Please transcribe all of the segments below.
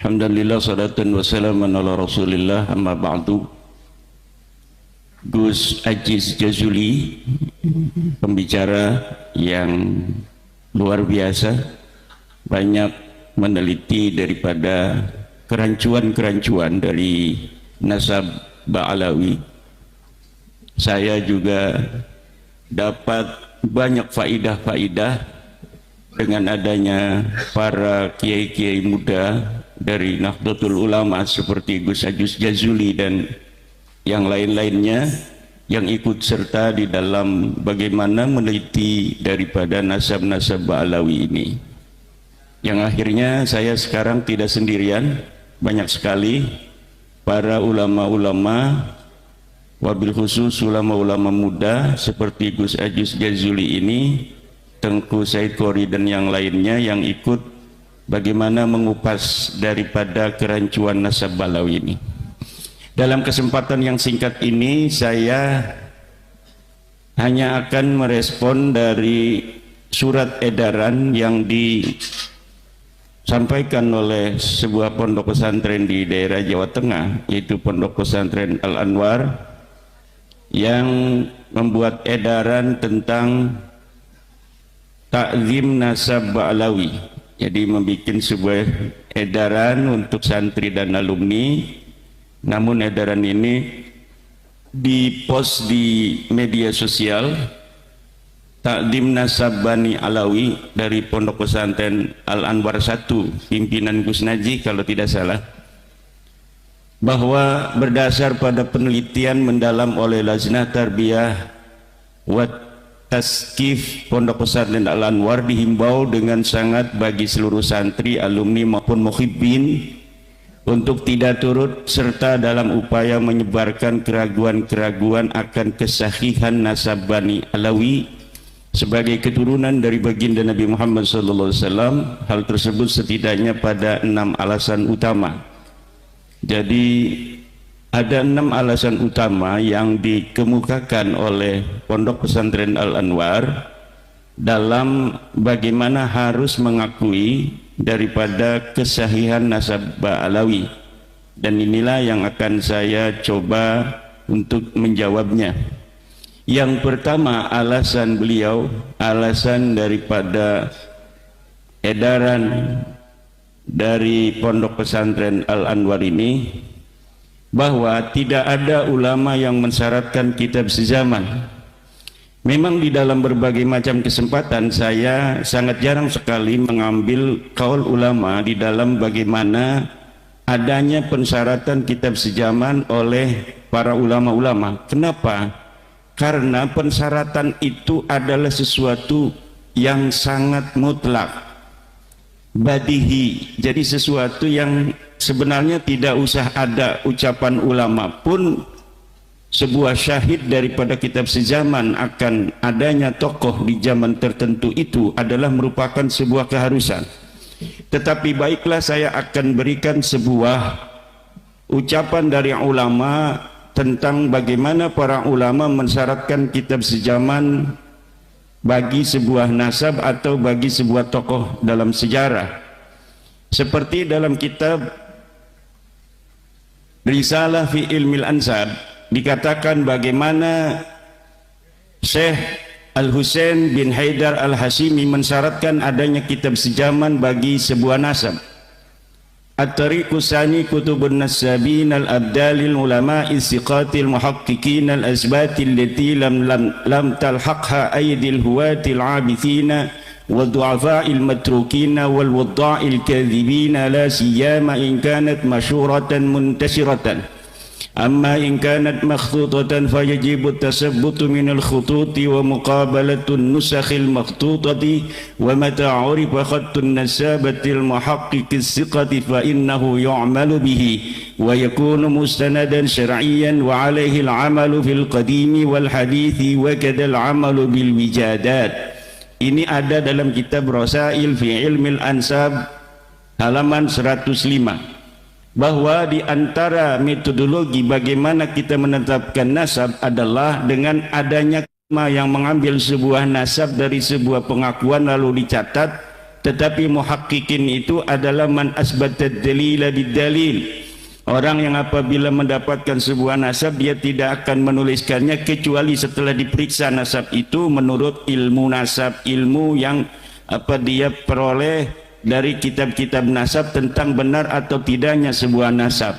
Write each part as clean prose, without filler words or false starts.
Alhamdulillah, salatan wassalaman ala rasulillah, amma ba'du. Gus Aziz Jazuli, pembicara yang luar biasa, banyak meneliti daripada kerancuan-kerancuan dari nasab Ba'alawi. Saya juga dapat banyak faidah-faidah dengan adanya para kiai-kiai muda dari Nahdlatul Ulama seperti Gus Aziz Jazuli dan yang lain-lainnya yang ikut serta di dalam bagaimana meneliti daripada nasab-nasab Ba'alawi ini, yang akhirnya saya sekarang tidak sendirian. Banyak sekali para ulama-ulama, wabil khusus ulama-ulama muda seperti Gus Aziz Jazuli ini, Tengku Said Qori dan yang lainnya yang ikut bagaimana mengupas daripada kerancuan nasab Ba'alawi ini. Dalam kesempatan yang singkat ini saya hanya akan merespon dari surat edaran yang disampaikan oleh sebuah pondok pesantren di daerah Jawa Tengah, yaitu Pondok Pesantren Al-Anwar, yang membuat edaran tentang takzim nasab Ba'alawi. Jadi membuat sebuah edaran untuk santri dan alumni, namun edaran ini dipost di media sosial. Takzim nasab Bani Alawi dari Pondok Pesantren Al-Anwar 1, pimpinan Gus Naji kalau tidak salah, bahwa berdasar pada penelitian mendalam oleh Lajnah Tarbiyah wa Taskif Pondok Pesantren Al-Anwar, dihimbau dengan sangat bagi seluruh santri, alumni maupun muhibbin untuk tidak turut serta dalam upaya menyebarkan keraguan-keraguan akan kesahihan nasab Bani Alawi sebagai keturunan dari baginda Nabi Muhammad SAW. Hal tersebut setidaknya pada 6 alasan utama. Jadi ada 6 alasan utama yang dikemukakan oleh Pondok Pesantren Al-Anwar dalam bagaimana harus mengakui daripada kesahihan nasab Ba'alawi, dan inilah yang akan saya coba untuk menjawabnya. Yang pertama, alasan beliau, alasan daripada edaran dari Pondok Pesantren Al-Anwar ini, bahwa tidak ada ulama yang mensyaratkan kitab sezaman. Memang di dalam berbagai macam kesempatan saya sangat jarang sekali mengambil kaul ulama di dalam bagaimana adanya pensyaratan kitab sezaman oleh para ulama-ulama. Kenapa? Karena pensyaratan itu adalah sesuatu yang sangat mutlak, badihi. Jadi sesuatu yang sebenarnya tidak usah ada ucapan ulama pun, sebuah syahid daripada kitab sezaman akan adanya tokoh di zaman tertentu itu adalah merupakan sebuah keharusan. Tetapi baiklah, saya akan berikan sebuah ucapan dari ulama tentang bagaimana para ulama mensyaratkan kitab sezaman bagi sebuah nasab atau bagi sebuah tokoh dalam sejarah. Seperti dalam kitab Risalah fi Ilmil Ansab dikatakan bagaimana Syekh Al-Husain bin Haidar Al-Hashimi mensyaratkan adanya kitab sezaman bagi sebuah nasab. At-Tariqus Sani Kutubun Nasabin Al-Abdalil Ulama'i Siqatil Muhaqqiqin Al-Asbatil Lati lam talhaqha aydil huwatil abithina والضعفاء المتروكين والوضاع الكاذبين لا سيما إن كانت مشهورة منتشرة. أما إن كانت مخطوطة فيجب التثبت من الخطوط ومقابلة النسخ المخطوطة. ومتى عرف خط النسابة المحقق الثقة فإنه يعمل به ويكون مستندا شرعيا وعليه العمل في القديم والحديث وكذا العمل بالوجادات. Ini ada dalam kitab Rasail fi Ilmil Ansab halaman 105, bahwa di antara metodologi bagaimana kita menetapkan nasab adalah dengan adanya yang mengambil sebuah nasab dari sebuah pengakuan lalu dicatat tetapi muhaqqiqin itu adalah man asbatad dalila bid-dalil. Orang yang apabila mendapatkan sebuah nasab, dia tidak akan menuliskannya kecuali setelah diperiksa nasab itu menurut ilmu nasab, ilmu yang dia peroleh dari kitab-kitab nasab tentang benar atau tidaknya sebuah nasab.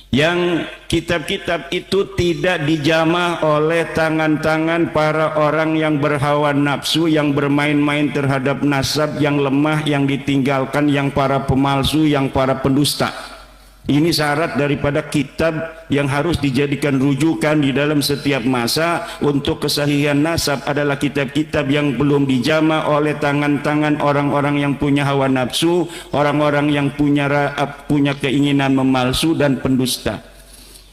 Yang kitab-kitab itu tidak dijamah oleh tangan-tangan para orang yang berhawa nafsu, yang bermain-main terhadap nasab, yang lemah, yang ditinggalkan, yang para pemalsu, yang para pendusta. Ini syarat daripada kitab yang harus dijadikan rujukan di dalam setiap masa untuk kesahihan nasab adalah kitab-kitab yang belum dijamah oleh tangan-tangan orang-orang yang punya hawa nafsu, orang-orang yang punya keinginan memalsu dan pendusta.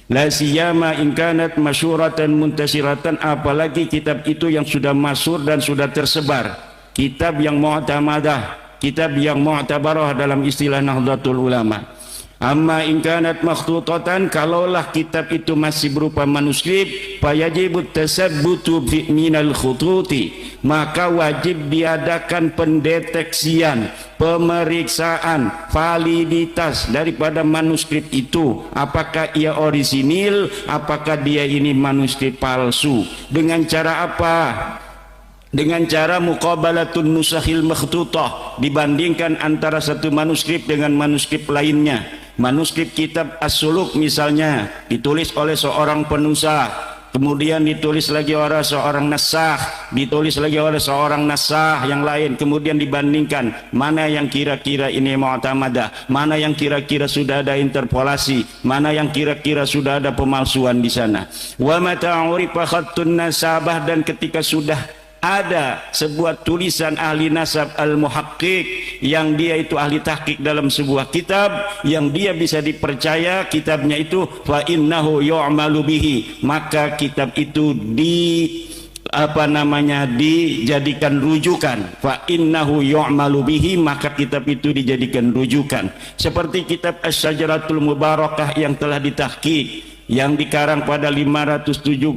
La siyama in kanat masyuratan muntasiratan, apalagi kitab itu yang sudah masyhur dan sudah tersebar, kitab yang mu'tamadah, kitab yang mu'tabarah dalam istilah Nahdlatul Ulama. Amma in kanat makhtutatan, kalaulah kitab itu masih berupa manuskrip, fayajibut tasabbutu minal khututi, maka wajib diadakan pendeteksian, pemeriksaan validitas daripada manuskrip itu, apakah ia orisinil, apakah dia ini manuskrip palsu. Dengan cara apa? Dengan cara muqabalatun nusakhil makhtutah, dibandingkan antara satu manuskrip dengan manuskrip lainnya. Manuskrip kitab As-Suluk misalnya ditulis oleh seorang penusah, kemudian ditulis lagi oleh seorang nasakh, ditulis lagi oleh seorang nasakh yang lain, kemudian dibandingkan mana yang kira-kira ini mu'tamadah, mana yang kira-kira sudah ada interpolasi, mana yang kira-kira sudah ada pemalsuan di sana. Wa mata urifa khattun nasabah, dan ketika sudah ada sebuah tulisan ahli nasab al-muhaqqiq yang dia itu ahli tahqiq dalam sebuah kitab yang dia bisa dipercaya kitabnya itu, fa innahu yu'malu bihi, maka kitab itu dijadikan rujukan. Fa innahu yu'malu bihi, maka kitab itu dijadikan rujukan. Seperti kitab Asy-Syajaratul Mubarakah yang telah ditahqiq, yang dikarang pada 593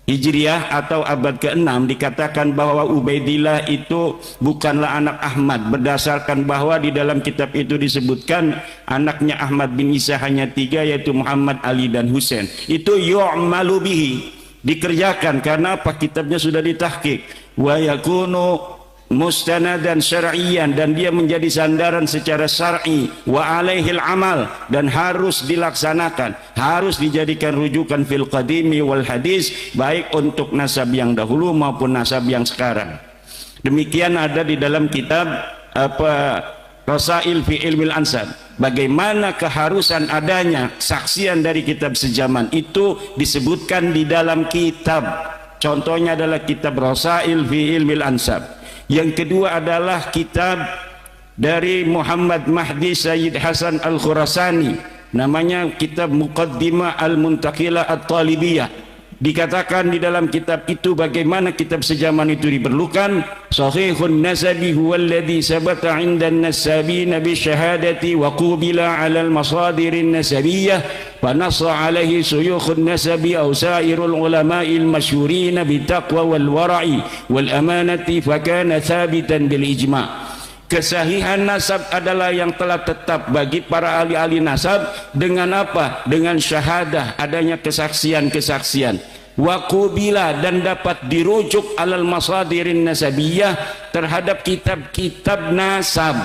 Hijriah atau abad ke-6, dikatakan bahwa Ubaidillah itu bukanlah anak Ahmad, berdasarkan bahwa di dalam kitab itu disebutkan anaknya Ahmad bin Isa hanya 3, yaitu Muhammad, Ali dan Husain. Itu yu'malu bihi, dikerjakan karena apa? Kitabnya sudah ditahqiq. Wa yakunu mustanadan syar'iyan, dan dia menjadi sandaran secara syar'i, wa alaihil amal, dan harus dilaksanakan, harus dijadikan rujukan fil qadimi wal hadis, baik untuk nasab yang dahulu maupun nasab yang sekarang. Demikian ada di dalam kitab Rasail fi Ilmil Ansab, bagaimana keharusan adanya saksian dari kitab sejaman itu disebutkan di dalam kitab. Contohnya adalah kitab Rasail fi Ilmil Ansab. Yang kedua adalah kitab dari Muhammad Mahdi Sayyid Hasan Al-Khurasani, namanya kitab Muqaddimah Al-Muntaqilah At-Talibiyah. Dikatakan di dalam kitab itu bagaimana kitab sejaman itu diperlukan. Sahihun nasabi huwa alladhi sabata 'inda an-nasabina bi syahadati wa qubila 'ala al-masadirin nasabiyyah fa nassa 'alaihi suyukhun nasabi aw sa'irul ulama'il masyhurin bi taqwa wal wara'i wal amanati fa kana thabitan bil ijma'. Kesahihan nasab adalah yang telah tetap bagi para ahli-ahli nasab dengan apa? Dengan syahadah, adanya kesaksian-kesaksian. Wa qubila, dan dapat dirujuk alal masadirin nasabiyah, terhadap kitab-kitab nasab.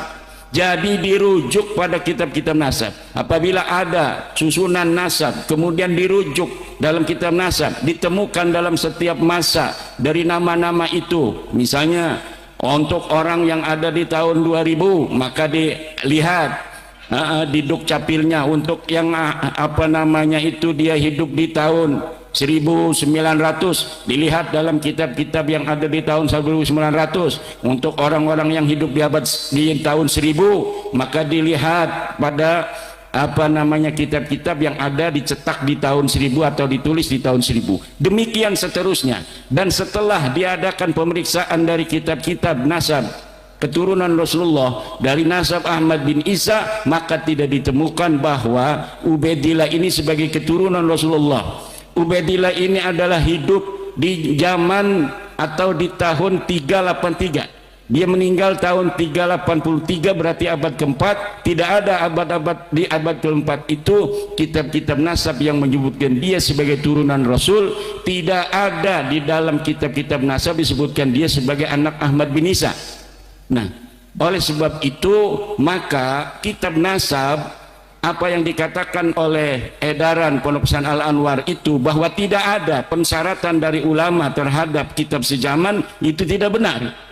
Jadi dirujuk pada kitab-kitab nasab. Apabila ada susunan nasab kemudian dirujuk dalam kitab nasab, ditemukan dalam setiap masa dari nama-nama itu, misalnya untuk orang yang ada di tahun 2000 maka dilihat di dukcapilnya. Untuk yang dia hidup di tahun 1900 dilihat dalam kitab-kitab yang ada di tahun 1900. Untuk orang-orang yang hidup di tahun 1000 maka dilihat pada kitab-kitab yang ada dicetak di tahun 1000 atau ditulis di tahun 1000. Demikian seterusnya. Dan setelah diadakan pemeriksaan dari kitab-kitab nasab keturunan Rasulullah dari nasab Ahmad bin Isa, maka tidak ditemukan bahwa Ubaidillah ini sebagai keturunan Rasulullah. Ubaidillah ini adalah hidup di zaman atau di tahun 383. Dia meninggal tahun 383, berarti abad keempat. Tidak ada abad-abad di abad keempat itu kitab-kitab nasab yang menyebutkan dia sebagai turunan Rasul. Tidak ada di dalam kitab-kitab nasab disebutkan dia sebagai anak Ahmad bin Isa. Nah, oleh sebab itu maka kitab nasab, apa yang dikatakan oleh edaran Pondok Pesantren Al-Anwar itu bahwa tidak ada pensyaratan dari ulama terhadap kitab sejaman, itu tidak benar.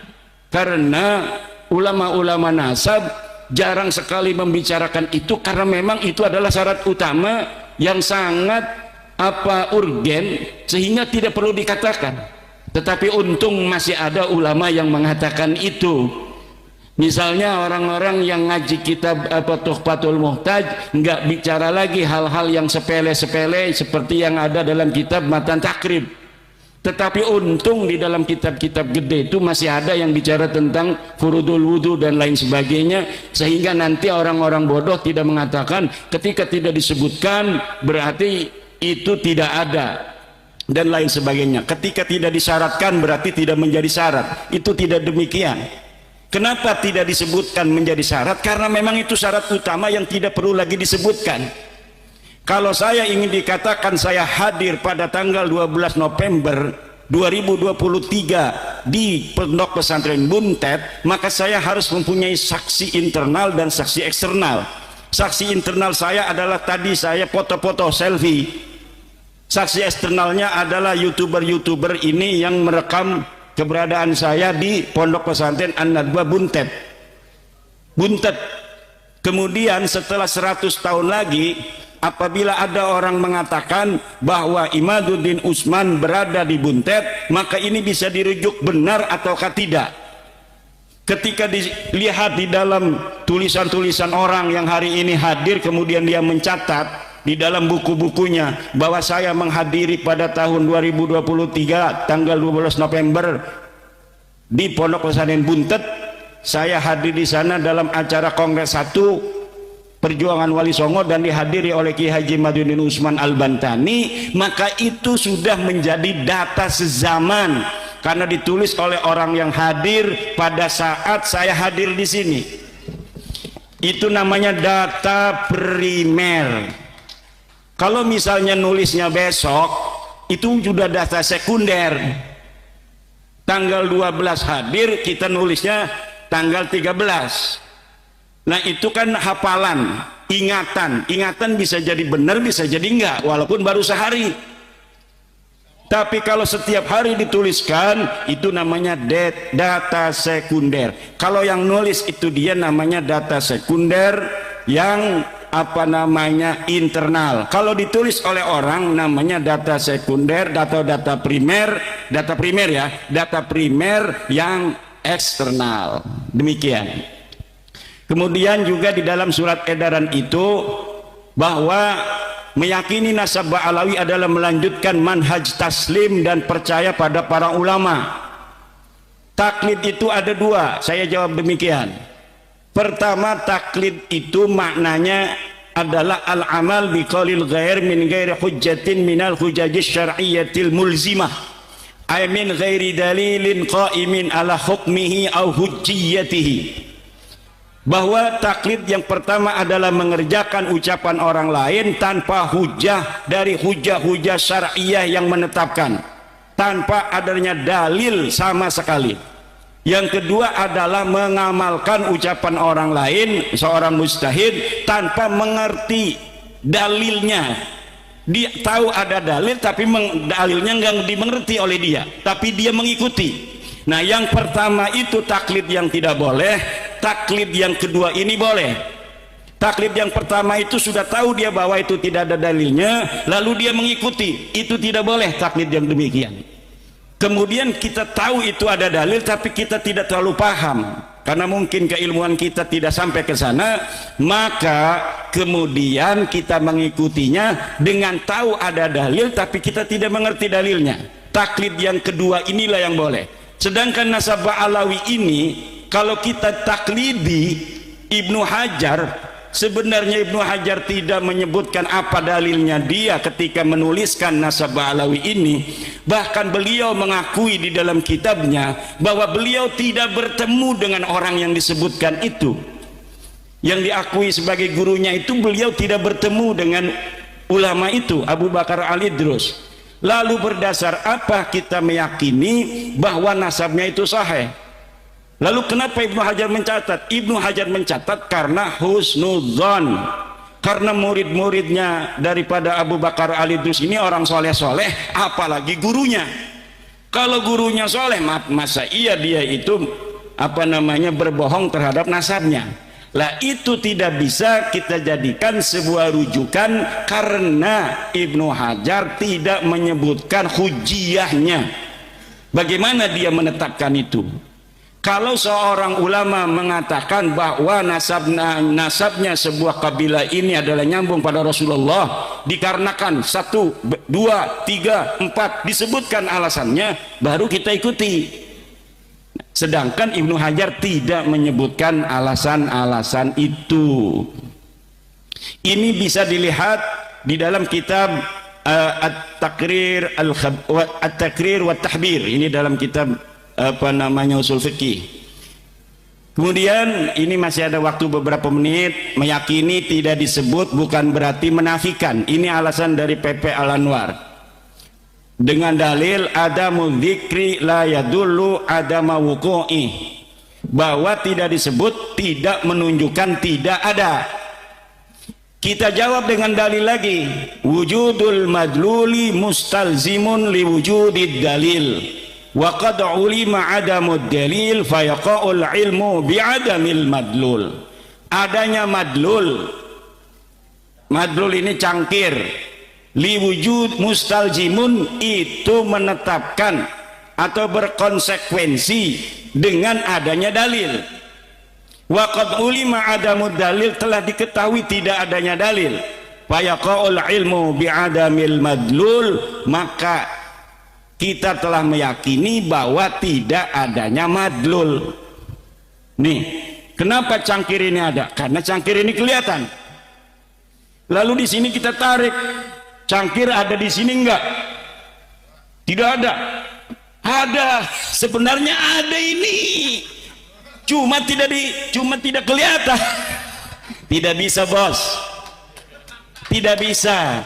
Karena ulama-ulama nasab jarang sekali membicarakan itu, karena memang itu adalah syarat utama yang sangat urgen, sehingga tidak perlu dikatakan. Tetapi untung masih ada ulama yang mengatakan itu. Misalnya orang-orang yang ngaji kitab Tuhfatul Muhtaj nggak bicara lagi hal-hal yang sepele-sepele seperti yang ada dalam kitab Matan Takrib. Tetapi untung di dalam kitab-kitab gede itu masih ada yang bicara tentang furudul wudu dan lain sebagainya, sehingga nanti orang-orang bodoh tidak mengatakan ketika tidak disebutkan berarti itu tidak ada dan lain sebagainya. Ketika tidak disyaratkan berarti tidak menjadi syarat. Itu tidak demikian. Kenapa tidak disebutkan menjadi syarat? Karena memang itu syarat utama yang tidak perlu lagi disebutkan. Kalau saya ingin dikatakan saya hadir pada tanggal 12 November 2023 di Pondok Pesantren Buntet, maka saya harus mempunyai saksi internal dan saksi eksternal. Saksi internal saya adalah tadi saya foto-foto selfie. Saksi eksternalnya adalah YouTuber-YouTuber ini yang merekam keberadaan saya di Pondok Pesantren An-Nadwa Buntet. Kemudian setelah 100 tahun lagi, apabila ada orang mengatakan bahwa Imaduddin Usman berada di Buntet, maka ini bisa dirujuk benar ataukah tidak. Ketika dilihat di dalam tulisan-tulisan orang yang hari ini hadir, kemudian dia mencatat di dalam buku-bukunya bahwa saya menghadiri pada tahun 2023 tanggal 12 November di Pondok Pesantren Buntet, saya hadir di sana dalam acara Kongres 1 Perjuangan Wali Songo dan dihadiri oleh Ki Haji Imaduddin Usman Al-Bantani, maka itu sudah menjadi data sezaman karena ditulis oleh orang yang hadir pada saat saya hadir di sini. Itu namanya data primer. Kalau misalnya nulisnya besok, itu sudah data sekunder. Tanggal 12 hadir, kita nulisnya tanggal 13. Nah itu kan hafalan, ingatan bisa jadi benar, bisa jadi enggak, walaupun baru sehari. Tapi kalau setiap hari dituliskan, itu namanya data sekunder. Kalau yang nulis itu dia namanya data sekunder yang internal. Kalau ditulis oleh orang namanya data sekunder atau data primer yang eksternal. Demikian. Kemudian juga di dalam surat edaran itu bahwa meyakini nasab Ba'alawi adalah melanjutkan manhaj taslim dan percaya pada para ulama. Taklid itu ada dua, saya jawab demikian. Pertama, taklid itu maknanya adalah al-amal biqaulil ghair min ghairi hujjatin minal hujajis syar'iyyatil mulzimah, ay min ghairi dalilin qaimin ala hukmihi au hujjiyatihi. Bahwa taklid yang pertama adalah mengerjakan ucapan orang lain tanpa hujah dari hujah-hujah syar'iyah yang menetapkan, tanpa adanya dalil sama sekali. Yang kedua adalah mengamalkan ucapan orang lain, seorang mujtahid, tanpa mengerti dalilnya. Dia tahu ada dalil tapi dalilnya nggak dimengerti oleh dia, tapi dia mengikuti. Nah yang pertama itu taklid yang tidak boleh. Taklid yang kedua ini boleh. Taklid yang pertama itu sudah tahu dia bahwa itu tidak ada dalilnya, lalu dia mengikuti, itu tidak boleh taklid yang demikian. Kemudian kita tahu itu ada dalil tapi kita tidak terlalu paham karena mungkin keilmuan kita tidak sampai ke sana, maka kemudian kita mengikutinya dengan tahu ada dalil tapi kita tidak mengerti dalilnya. Taklid yang kedua inilah yang boleh. Sedangkan nasab Ba'alawi ini, kalau kita taklidi Ibnu Hajar Sebenarnya Ibnu Hajar tidak menyebutkan apa dalilnya dia ketika menuliskan Nasab Ba'alawi ini. Bahkan beliau mengakui di dalam kitabnya bahwa beliau tidak bertemu dengan orang yang disebutkan itu. Yang diakui sebagai gurunya itu, beliau tidak bertemu dengan ulama itu, Abu Bakar Al-Idrus. Lalu berdasar apa kita meyakini bahwa nasabnya itu sahih? Lalu kenapa Ibnu Hajar mencatat? Ibnu Hajar mencatat karena husnudzon, karena murid-muridnya daripada Abu Bakar Al-Idrus ini orang soleh-soleh, apalagi gurunya. Kalau gurunya soleh, masa iya dia itu berbohong terhadap nasabnya? Lah itu tidak bisa kita jadikan sebuah rujukan karena Ibnu Hajar tidak menyebutkan hujiyahnya. Bagaimana dia menetapkan itu? Kalau seorang ulama mengatakan bahwa nasabnya sebuah kabilah ini adalah nyambung pada Rasulullah, dikarenakan 1, 2, 3, 4 disebutkan alasannya, baru kita ikuti. Sedangkan Ibnu Hajar tidak menyebutkan alasan-alasan itu. Ini bisa dilihat di dalam kitab At-Takrir wa Tahbir. Ini dalam kitab usul fikih. Kemudian ini masih ada waktu beberapa menit. Meyakini tidak disebut bukan berarti menafikan. Ini alasan dari PP Al-Anwar dengan dalil adamu dzikri la yadullu adama wuqu'i, bahwa tidak disebut tidak menunjukkan tidak ada. Kita jawab dengan dalil lagi, wujudul madluli mustalzimun liwujudid dalil wa qad ulima adamud dalil fayaqa'ul ilmu bi'adamil madlul. Adanya madlul ini cangkir, liwujud mustalzimun itu menetapkan atau berkonsekuensi dengan adanya dalil. Wa qad ulima adamud dalil, telah diketahui tidak adanya dalil, fayaqa'ul ilmu bi'adamil madlul, maka kita telah meyakini bahwa tidak adanya madlul. Nih, kenapa cangkir ini ada? Karena cangkir ini kelihatan. Lalu di sini kita tarik, cangkir ada di sini enggak? Tidak ada. Ada, sebenarnya ada ini. Cuma tidak kelihatan. Tidak bisa, bos. Tidak bisa.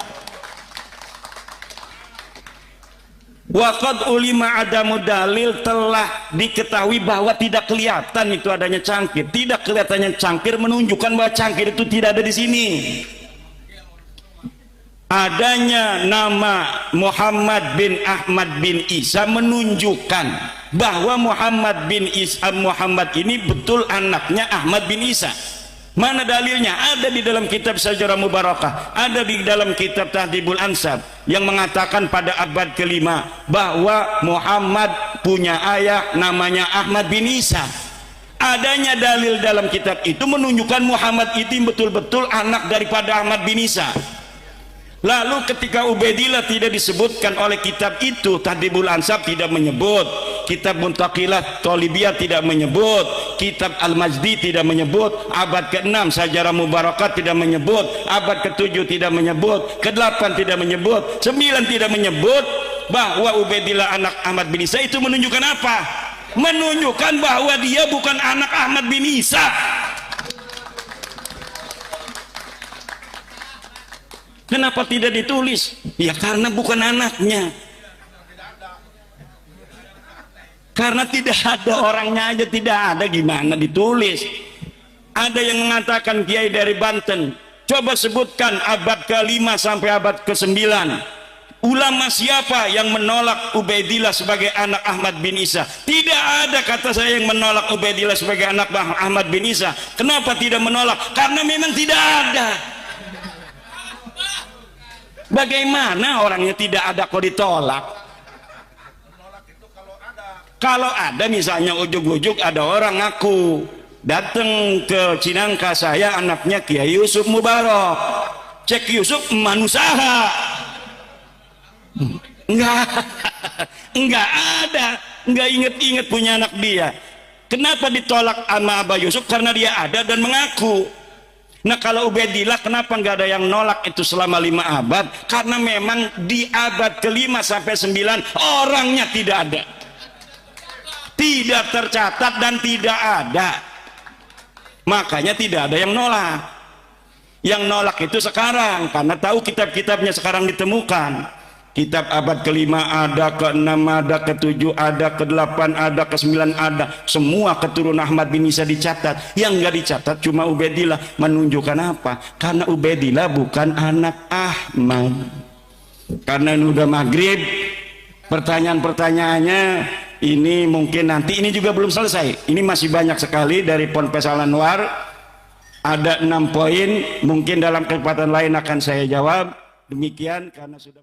Waqad ulima adamu dalil, telah diketahui bahwa tidak kelihatan itu adanya cangkir. Tidak kelihatannya cangkir menunjukkan bahwa cangkir itu tidak ada di sini. Adanya nama Muhammad bin Ahmad bin Isa menunjukkan bahwa Muhammad ini betul anaknya Ahmad bin Isa. Mana dalilnya? Ada di dalam kitab Syajarah Mubarakah, ada di dalam kitab Tahdhibul Ansab yang mengatakan pada abad kelima bahwa Muhammad punya ayah namanya Ahmad bin Isa. Adanya dalil dalam kitab itu menunjukkan Muhammad itu betul-betul anak daripada Ahmad bin Isa. Lalu ketika Ubaidillah tidak disebutkan oleh kitab itu, Tahdhibul Ansab tidak menyebut, kitab Muntaqilah Thalibiyah tidak menyebut, kitab Al-Majdi tidak menyebut, abad ke-6 Syajarah Mubarakat tidak menyebut, abad ke-7 tidak menyebut, ke-8 tidak menyebut, 9 tidak menyebut bahwa Ubaidillah anak Ahmad bin Isa. Itu menunjukkan apa? Menunjukkan bahwa dia bukan anak Ahmad bin Isa. Kenapa tidak ditulis? Ya karena bukan anaknya. Karena tidak ada orangnya aja, tidak ada, gimana ditulis? Ada yang mengatakan kiai dari Banten, coba sebutkan abad ke-5 sampai abad ke-9 ulama siapa yang menolak Ubaidillah sebagai anak Ahmad bin Isa? Tidak ada, kata saya, yang menolak Ubaidillah sebagai anak Ahmad bin Isa. Kenapa tidak menolak? Karena memang tidak ada. Bagaimana orangnya tidak ada kok ditolak? Kalau ada misalnya ujuk-ujuk ada orang ngaku datang ke Cinangka, saya anaknya Kiai Yusuf Mubarak, cek Yusuf manusaha, enggak ada, enggak inget-inget punya anak dia. Kenapa ditolak sama Abah Yusuf? Karena dia ada dan mengaku. Nah kalau Ubaidillah kenapa nggak ada yang nolak itu selama 5 abad? Karena memang di abad ke-5 sampai 9 orangnya tidak ada, tidak tercatat dan tidak ada, makanya tidak ada yang nolak. Yang nolak itu sekarang karena tahu kitab-kitabnya sekarang ditemukan. Kitab abad ke-5 ada, ke-6 ada, ke-7 ada, ke-8 ada, ke-9 ada, semua keturunan Ahmad bin Isa dicatat. Yang nggak dicatat cuma Ubaidillah. Menunjukkan apa? Karena Ubaidillah bukan anak Ahmad. Karena ini udah maghrib, pertanyaan-pertanyaannya ini mungkin nanti, ini juga belum selesai, ini masih banyak sekali dari Ponpes Al Anwar. Ada 6 poin, mungkin dalam kesempatan lain akan saya jawab. Demikian karena sudah